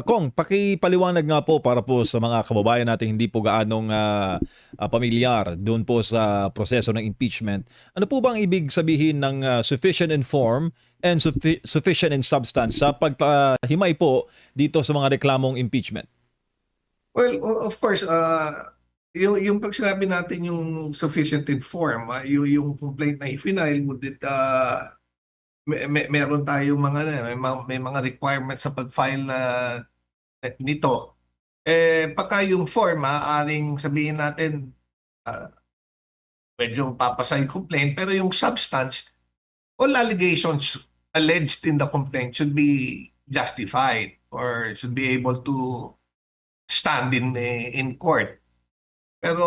Kong, pakipaliwanag nga po para po sa mga kababayan natin hindi po gaanong pamilyar doon po sa proseso ng impeachment. Ano po bang ibig sabihin ng sufficient in form and sufficient in substance sa paghimay po dito sa mga reklamong impeachment? Well, of course, yung pag sinabi natin yung sufficient in form, yung complaint na i-file, meron tayong mga, may mga requirements sa pag-file nito. Pagka yung form, maaaring sabihin natin, ah, medyo papasa yung complaint, pero yung substance, all allegations alleged in the complaint should be justified or should be able to stand in court. Pero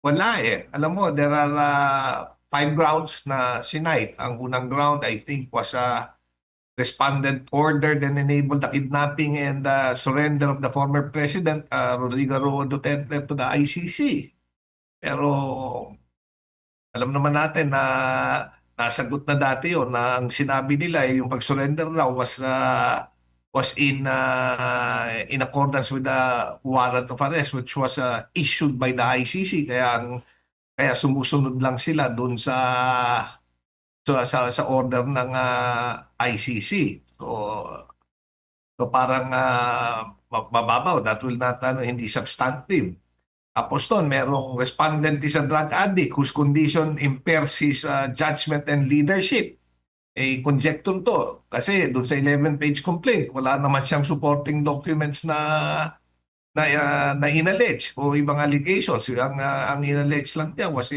wala eh. Alam mo, there are five grounds na sinight. Ang unang ground, I think, was a respondent ordered and enabled the kidnapping and surrender of the former president, Rodrigo Roa Duterte, to the ICC. Pero alam naman natin na nasagot na dati yun na ang sinabi nila yung pag-surrender raw was in accordance with the warrant of arrest which was issued by the ICC, kaya sumusunod lang sila doon sa order ng ICC. So parang mababaw, that will not hindi substantive. Tapos doon, merong respondent is a drug addict whose condition impairs his judgment and leadership. Conjecture to. Kasi doon sa 11-page complaint, wala naman siyang supporting documents na inallege o ibang allegations. Ang inallege lang niya was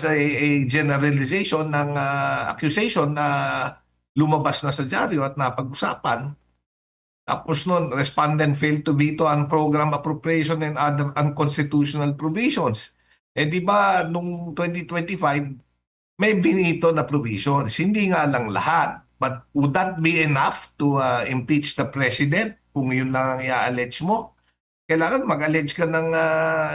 a generalization ng accusation na lumabas na sa dyaryo at napag-usapan. Tapos nun, respondent failed to veto on program appropriation and other unconstitutional provisions. Di ba nung 2025, may binito na provisions. Hindi nga lang lahat. But would that be enough to impeach the president kung yun lang ang i-allege mo? Kailangan mag-allege ka ng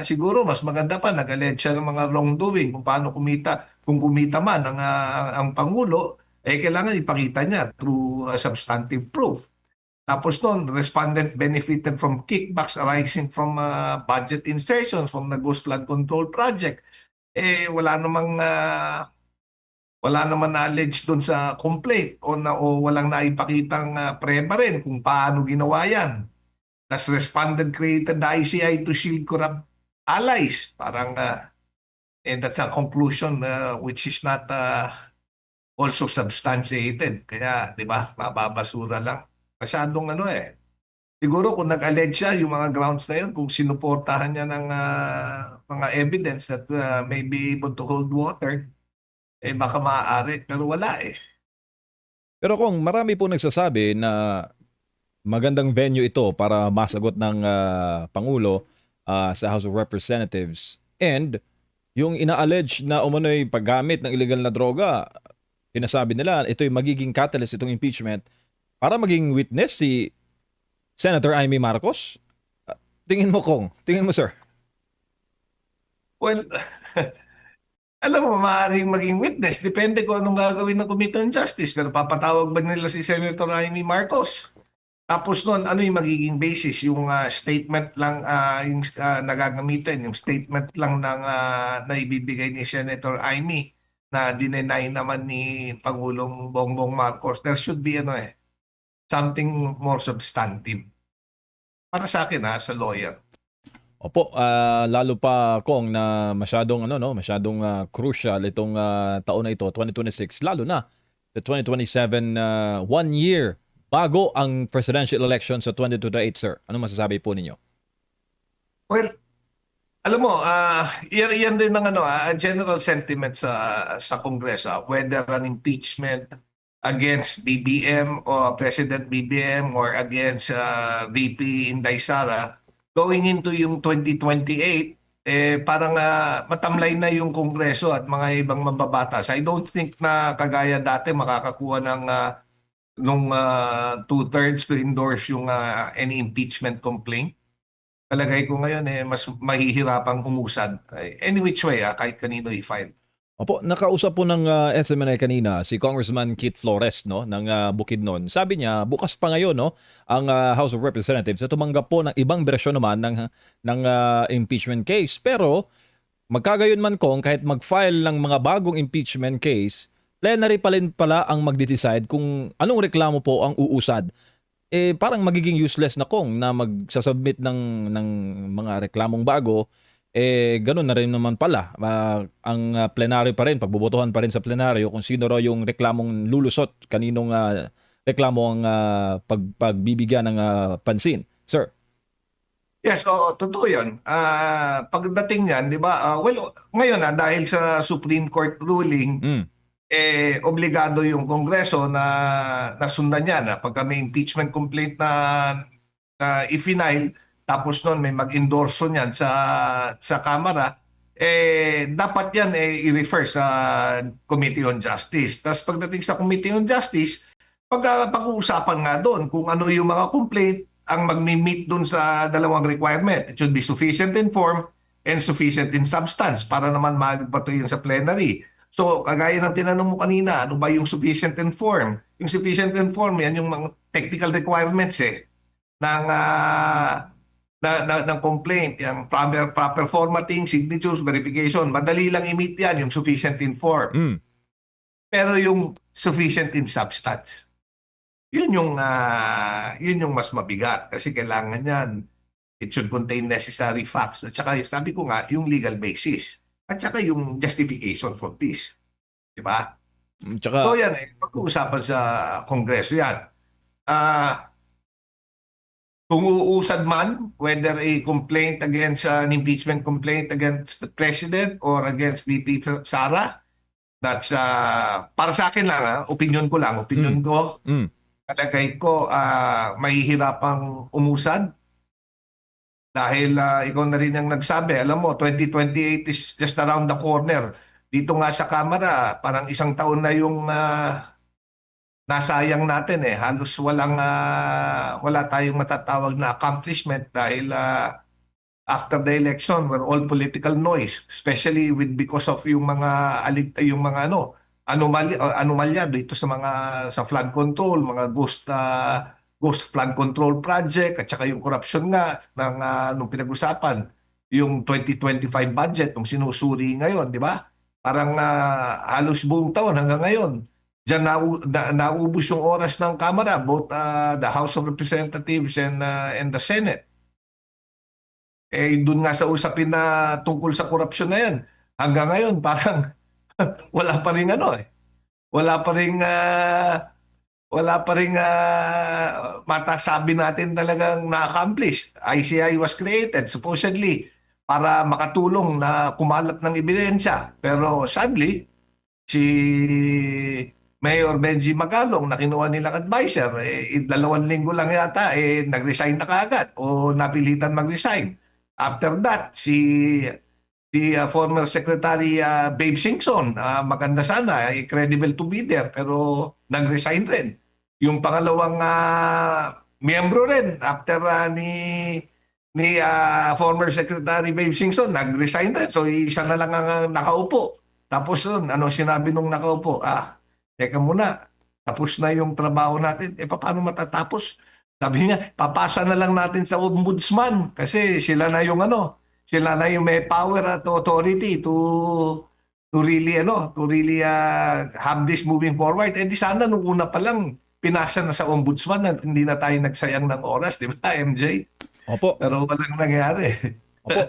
siguro mas maganda pa nag-allege siya ng mga wrongdoing kung paano kung kumita man ang pangulo, kailangan ipakita niya through substantive proof. Tapos noon, respondent benefited from kickbacks arising from budget insertions from the Ghost Flood Control Project. Wala naman na-allege doon sa complaint o walang naipakitang preba rin kung paano ginawa yan. As respondent created the ICI to shield corrupt allies. Parang, and that's a conclusion which is not also substantiated. Kaya, di ba, mababasura lang. Masyadong Siguro kung nag-allege siya, yung mga grounds na yun, kung sinuportahan niya ng mga evidence that may be able to hold water, baka maaari. Pero wala eh. Pero kung marami po nagsasabi na magandang venue ito para masagot ng Pangulo sa House of Representatives, and yung ina-allege na umano'y paggamit ng illegal na droga, sinasabi nila ito'y magiging catalyst itong impeachment para maging witness si Senator Amy Marcos. Tingin mo, Kong? Tingin mo, sir? Well, alam mo, maaaring maging witness. Depende kung anong gagawin ng Committee on Justice. Pero papatawag ba nila si Senator Amy Marcos? Tapos nun, ano yung magiging basis? Yung statement lang, yung nagagamitin, yung statement lang na ibibigay ni Senator Amy na dinenay naman ni Pangulong Bongbong Marcos. There should be something more substantive. Para sa akin sa lawyer. Opo, lalo pa Kong na masyadong crucial itong taon na ito, 2026, lalo na the 2027, 1 year bago ang presidential election sa 2028, sir. Ano masasabi po ninyo? Well, alam mo, yan din ng general sentiment sa Kongreso, whether an impeachment against BBM or President BBM or against VP Inday Sara going into yung 2028, parang matamlay na yung Kongreso at mga ibang mababatas. I don't think na kagaya dati makakakuha ng nung 2/3 to endorse yung any impeachment complaint. Palagay ko ngayon mas mahihirapang umusad. Any which way, kahit kanino i-file. Opo, nakausap po ng SMNI kanina si Congressman Kit Flores, no, ng Bukidnon. Sabi niya bukas pa ngayon, no, ang House of Representatives na tumanggap po ng ibang bersyon naman ng impeachment case. Pero magkagayon man kung kahit mag-file ng mga bagong impeachment case, plenary pa rin pala ang magde-decide kung anong reklamo po ang uusad. Parang magiging useless na kung na magsasubmit ng mga reklamong bago, ganun na rin naman pala. Ang plenaryo pa rin, pagbobotohan pa rin sa plenaryo kung sino raw yung reklamong lulusot, kaninong reklamo ang pagbibigyan ng pansin. Sir. Yes, oo, totoo yun. Pagdating niyan, di ba, well, ngayon dahil sa Supreme Court ruling, Mm, obligado yung Kongreso na nasundan yan. Pagka may impeachment complaint na i-file, tapos nun may mag-endorso niyan sa Kamara, dapat yan i-refer sa Committee on Justice. Tapos pagdating sa Committee on Justice, pag-uusapan nga doon kung ano yung mga complaint ang magmi-meet doon sa dalawang requirement. It should be sufficient in form and sufficient in substance para naman magbato yun sa plenary. So, kagaya ng tinanong mo kanina, ano ba yung sufficient in form? Yung sufficient in form, yan yung mga technical requirements ng complaint, yung proper formatting, signatures, verification. Madali lang i-meet yan, yung sufficient in form. mm. Pero yung sufficient in substance, yun yung mas mabigat kasi kailangan yan. It should contain necessary facts. At saka, sabi ko nga, yung legal basis. At saka yung justification for this. Diba? Tsaka, So yan pag-uusapan sa Kongreso yan. Kung uusad man, whether a complaint against an impeachment complaint against the President or against VP Sara, that's para sa akin lang, opinion ko lang, ko, mm, palagay ko mahihirapang umusad dahil ikaw na rin ang nagsabi, alam mo, 2028 is just around the corner. Dito nga sa Kamara, parang isang taon na yung nasayang natin halos wala tayong matatawag na accomplishment dahil after the election we're all political noise, especially because of yung mga anomalya dito sa flood control, mga ghost flood control project at saka yung corruption nga nung pinag-usapan, yung 2025 budget nung sinusuri ngayon, di ba? Parang halos buong taon hanggang ngayon diyan naubos yung oras ng Kamara, both the House of Representatives and the Senate. Doon nga sa usapin na tungkol sa korupsyon na yan, hanggang ngayon parang wala pa rin wala pa rin matasabi natin talagang na-accomplish. ICI was created supposedly para makatulong na kumalat ng ebidensya. Pero sadly, si Mayor Benji Magalong na kinuha nilang advisor, 2 linggo lang yata, nag-resign na kaagad o napilitan mag-resign. After that, si former Secretary Babe Singson, maganda sana, credible to be there, pero nag-resign rin. Yung pangalawang miyembro rin, after ni former Secretary Babe Singson, nag-resign rin. So, isa na lang ang nakaupo. Tapos nun, ano sinabi nung nakaupo? Teka muna, tapos na yung trabaho natin. Paano matatapos? Sabi niya, papasa na lang natin sa ombudsman kasi sila na yung may power at authority to really have this moving forward. Di sana nung una pa lang pinasa na sa ombudsman at hindi na tayo nagsayang ng oras, di ba, MJ? opo, Pero walang nangyari. opo.